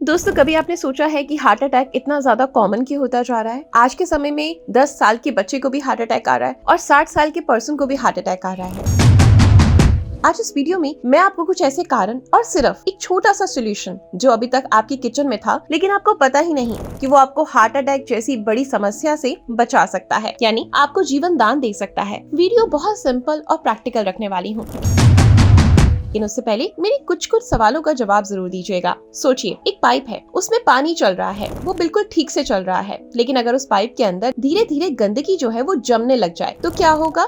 दोस्तों, कभी आपने सोचा है कि हार्ट अटैक इतना ज्यादा कॉमन क्यों होता जा रहा है? आज के समय में 10 साल के बच्चे को भी हार्ट अटैक आ रहा है और 60 साल के पर्सन को भी हार्ट अटैक आ रहा है। आज इस वीडियो में मैं आपको कुछ ऐसे कारण और सिर्फ एक छोटा सा सोल्यूशन जो अभी तक आपके किचन में था लेकिन आपको पता ही नहीं कि वो आपको हार्ट अटैक जैसी बड़ी समस्या से बचा सकता है, यानी आपको जीवन दान दे सकता है। वीडियो बहुत सिंपल और प्रैक्टिकल रखने वाली हूँ, लेकिन उससे पहले मेरे कुछ सवालों का जवाब जरूर दीजिएगा। सोचिए, एक पाइप है, उसमें पानी चल रहा है, वो बिल्कुल ठीक से चल रहा है, लेकिन अगर उस पाइप के अंदर धीरे धीरे गंदगी जो है वो जमने लग जाए तो क्या होगा?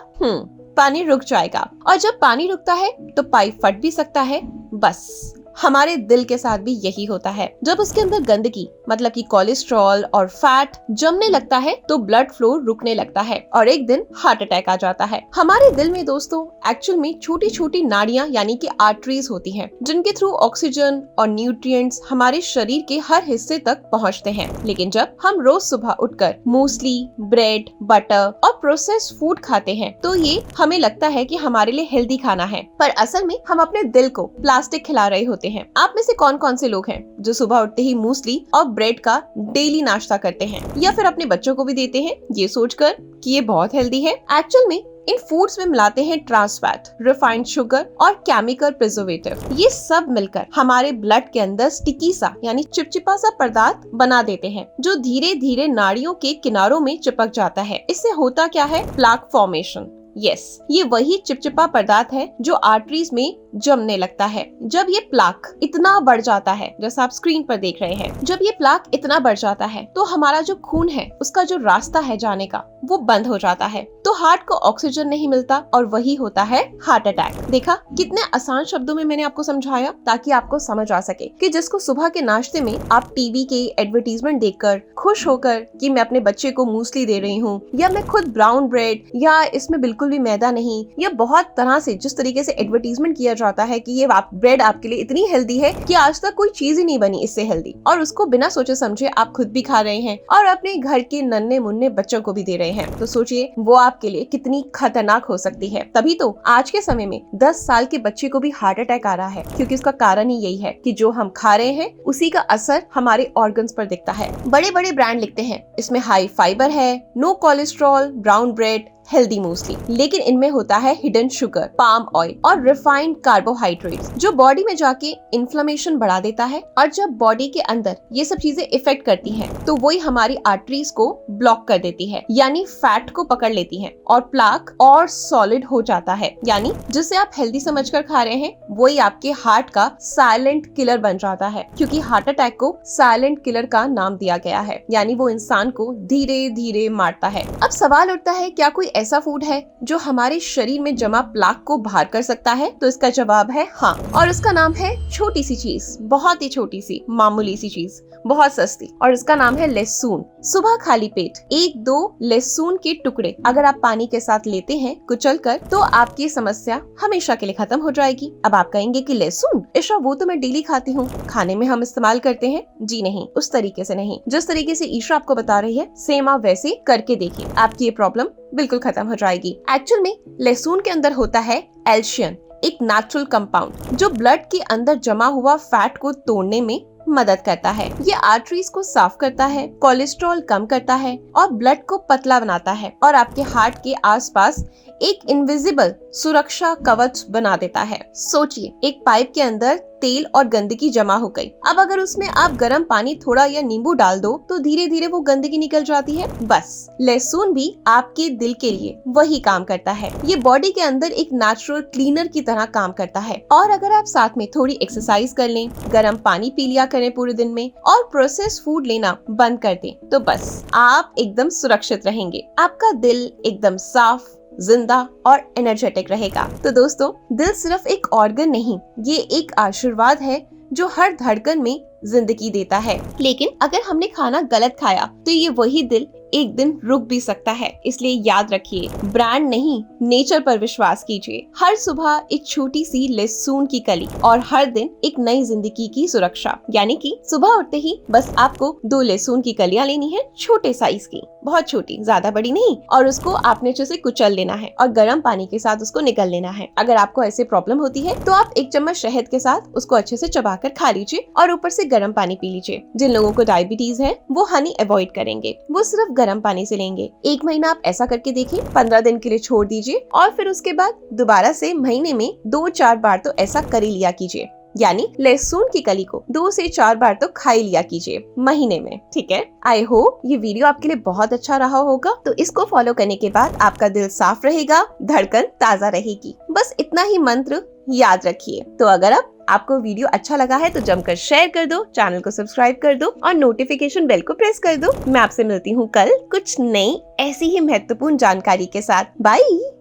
पानी रुक जाएगा, और जब पानी रुकता है तो पाइप फट भी सकता है। बस हमारे दिल के साथ भी यही होता है। जब उसके अंदर गंदगी मतलब कि कोलेस्ट्रॉल और फैट जमने लगता है तो ब्लड फ्लो रुकने लगता है और एक दिन हार्ट अटैक आ जाता है। हमारे दिल में दोस्तों एक्चुअल में छोटी छोटी नाड़ियां यानी कि आर्टरीज होती हैं, जिनके थ्रू ऑक्सीजन और न्यूट्रिएंट्स हमारे शरीर के हर हिस्से तक पहुंचते हैं। लेकिन जब हम रोज सुबह उठकर मूसली, ब्रेड, बटर और प्रोसेस्ड फूड खाते हैं तो ये हमें लगता है कि हमारे लिए हेल्दी खाना है, पर असल में हम अपने दिल को प्लास्टिक खिला रहे होते हैं। आप में से कौन कौन से लोग हैं जो सुबह उठते ही मूसली और ब्रेड का डेली नाश्ता करते हैं या फिर अपने बच्चों को भी देते हैं ये सोचकर कि ये बहुत हेल्दी है? एक्चुअल में इन फूड्स में मिलाते हैं ट्रांस फैट, रिफाइंड शुगर और केमिकल प्रिजर्वेटिव। ये सब मिलकर हमारे ब्लड के अंदर स्टिकी सा यानी चिपचिपा सा पदार्थ बना देते हैं जो धीरे धीरे नाड़ियों के किनारों में चिपक जाता है। इससे होता क्या है? Plaque formation. ये वही चिपचिपा पदार्थ है जो आर्टरीज में जमने लगता है। जब ये प्लाक इतना बढ़ जाता है, जैसा आप स्क्रीन पर देख रहे हैं, जब ये प्लाक इतना बढ़ जाता है तो हमारा जो खून है उसका जो रास्ता है जाने का वो बंद हो जाता है, तो हार्ट को ऑक्सीजन नहीं मिलता और वही होता है हार्ट अटैक। देखा कितने आसान शब्दों में मैंने आपको समझाया ताकि आपको समझ आ सके कि जिसको सुबह के नाश्ते में आप टीवी के एडवर्टीजमेंट देखकर खुश होकर कि मैं अपने बच्चे को मूसली दे रही हूँ या मैं खुद ब्राउन ब्रेड या इसमें बिल्कुल भी मैदा नहीं, या बहुत तरह से जिस तरीके से एडवर्टीजमेंट किया जाता है कि ये ब्रेड आपके लिए इतनी हेल्दी है कि आज तक कोई चीज ही नहीं बनी इससे हेल्दी, और उसको बिना सोचे समझे आप खुद भी खा रहे हैं और अपने घर के नन्हे मुन्ने बच्चों को भी दे रहे हैं, तो सोचिए वो आपके लिए कितनी खतरनाक हो सकती है। तभी तो आज के समय में 10 साल के बच्चे को भी हार्ट अटैक आ रहा है, क्योंकि इसका कारण ही यही है कि जो हम खा रहे हैं उसी का असर हमारे ऑर्गन्स पर दिखता है। बड़े बड़े ब्रांड लिखते हैं इसमें हाई फाइबर है, no cholesterol, brown bread, healthy muesli, लेकिन इनमें होता है हिडन शुगर, पाम ऑयल और रिफाइंड कार्बोहाइड्रेट्स जो बॉडी में जाके इन्फ्लेमेशन बढ़ा देता है, और जब बॉडी के अंदर ये सब चीजें इफेक्ट करती हैं तो वही हमारी आर्टरीज को ब्लॉक कर देती है, यानी फैट को पकड़ लेती है और प्लाक और सॉलिड हो जाता है, यानी जिसे आप हेल्दी समझकर खा रहे हैं वही आपके हार्ट का साइलेंट किलर बन जाता है, क्योंकि हार्ट अटैक को साइलेंट किलर का नाम दिया गया है, यानी वो इंसान को धीरे धीरे मारता है। अब सवाल उठता है, क्या कोई ऐसा फूड है जो हमारे शरीर में जमा प्लाक को बाहर कर सकता है? तो इसका जवाब है हाँ, और उसका नाम है छोटी सी चीज, बहुत ही छोटी सी मामूली सी चीज, बहुत सस्ती, और इसका नाम है लहसुन। सुबह खाली पेट 1-2 लहसुन के टुकड़े अगर आप पानी के साथ लेते हैं कुचलकर तो आपकी समस्या हमेशा के लिए खत्म हो जाएगी। अब आप कहेंगे कि लहसुन ईशा वो तो मैं डेली खाती हूँ, खाने में हम इस्तेमाल करते हैं। जी नहीं, उस तरीके से नहीं, जिस तरीके से ईशा आपको बता रही है सेम आप वैसे करके देखिए, आपकी ये प्रॉब्लम बिल्कुल खत्म हो जाएगी। एक्चुअल में लहसुन के अंदर होता है एल्शियन, एक नेचुरल कंपाउंड जो ब्लड के अंदर जमा हुआ फैट को तोड़ने में मदद करता है। ये आर्टरीज को साफ करता है, कोलेस्ट्रॉल कम करता है और ब्लड को पतला बनाता है, और आपके हार्ट के आसपास एक इनविजिबल सुरक्षा कवच बना देता है। सोचिए, एक पाइप के अंदर तेल और गंदगी जमा हो गई, अब अगर उसमें आप गर्म पानी थोड़ा या नींबू डाल दो तो धीरे धीरे वो गंदगी निकल जाती है। बस लहसुन भी आपके दिल के लिए वही काम करता है, ये बॉडी के अंदर एक नेचुरल क्लीनर की तरह काम करता है। और अगर आप साथ में थोड़ी एक्सरसाइज कर लें, गर्म पानी पी लिया करें पूरे दिन में और प्रोसेस्ड फूड लेना बंद कर दें तो बस आप एकदम सुरक्षित रहेंगे, आपका दिल एकदम साफ, जिंदा और एनर्जेटिक रहेगा। तो दोस्तों, दिल सिर्फ एक ऑर्गन नहीं, ये एक आशीर्वाद है जो हर धड़कन में जिंदगी देता है। लेकिन अगर हमने खाना गलत खाया तो ये वही दिल एक दिन रुक भी सकता है। इसलिए याद रखिए, ब्रांड नहीं, नेचर पर विश्वास कीजिए। हर सुबह एक छोटी सी लहसुन की कली और हर दिन एक नई जिंदगी की सुरक्षा। यानी कि सुबह उठते ही बस आपको 2 लहसुन की कलियां लेनी है, छोटे साइज की, बहुत छोटी, ज्यादा बड़ी नहीं, और उसको आपने अच्छे से कुचल लेना है और गर्म पानी के साथ उसको निगल लेना है। अगर आपको ऐसे प्रॉब्लम होती है तो आप 1 चम्मच शहद के साथ उसको अच्छे से चबाकर खा लीजिए और ऊपर से गर्म पानी पी लीजिए। जिन लोगों को डायबिटीज है वो हनी अवॉइड करेंगे, वो सिर्फ गर्म पानी से लेंगे। 1 महीना आप ऐसा करके देखिए, 15 दिन के लिए छोड़ दीजिए और फिर उसके बाद दोबारा से महीने में 2-4 बार तो ऐसा कर ही लिया कीजिए। यानी लहसुन की कली को 2 से 4 बार तो खा ही लिया कीजिए महीने में, ठीक है। आई होप ये वीडियो आपके लिए बहुत अच्छा रहा होगा। तो इसको फॉलो करने के बाद आपका दिल साफ रहेगा, धड़कन ताजा रहेगी। बस इतना ही मंत्र याद रखिए। तो अगर आपको वीडियो अच्छा लगा है तो जमकर शेयर कर दो, चैनल को सब्सक्राइब कर दो और नोटिफिकेशन बेल को प्रेस कर दो। मैं आपसे मिलती हूँ कल कुछ नई ऐसी ही महत्वपूर्ण जानकारी के साथ। बाय।